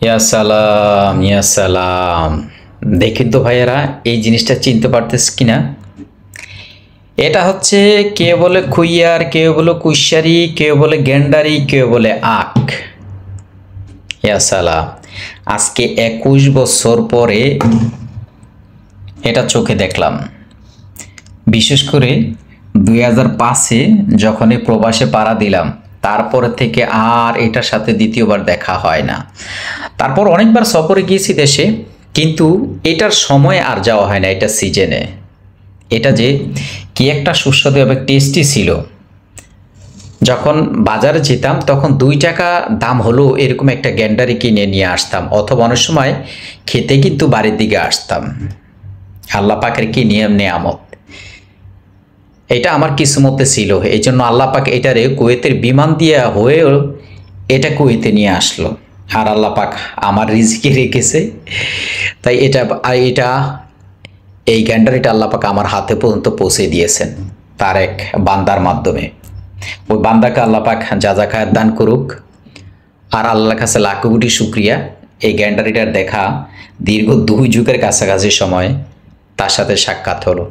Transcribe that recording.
ইয়া সালাম, ইয়া সালাম। দেখেন তো ভাইয়েরা, এই জিনিসটা চিনতে পারতেছ কিনা? এটা হচ্ছে কেউ বলে খুইয়ার, কেউ বলে কুইশারি, কেউ বলে গেন্ডারি, কেউ বলে আখ। ইয়া সালাম। আজকে 21 বছর পরে এটা চোখে দেখলাম। বিশেষ করে 2005-এ যখনই প্রবাসে পাড়া দিলাম, তারপরে থেকে আর এটার সাথে দ্বিতীয়বার দেখা হয় না। তারপর অনেকবার সফরে গিয়েছি দেশে, কিন্তু এটার সময় আর যাওয়া হয় না। এটা সিজনে এটা যে কি একটা সুস্বাদু এবং টেস্টি ছিল। যখন বাজারে যেতাম তখন 2 টাকা দাম হলো এরকম একটা গ্যান্ডারি কিনে নিয়ে আসতাম, অথবা অনেক সময় খেতে কিন্তু বাড়ির দিকে আসতাম। আল্লাহ পাকের কি নিয়ম নেয়ামত! এটা আমার কিসমতে ছিল, এই জন্য আল্লাহ পাক এটারে কুয়েতের বিমান দিয়া হয়েও এটা কুয়েতে নিয়ে আসলো। আর আল্লাহ পাক আমার রিজিকে রেখেছে, তাই এটা এই গ্যান্ডারিটা আল্লাহ পাক আমার হাতে পর্যন্ত পৌঁছে দিয়েছেন তার এক বান্দার মাধ্যমে। ওই বান্দাকে আল্লাহ পাক জাযাকাত দান করুক। আর আল্লাহর কাছে লাখ কোটি শুকরিয়া, এই গ্যান্ডারিটার দেখা দীর্ঘ 2 যুগের কাছাকাছি সময় তার সাথে সাক্ষাৎ হলো।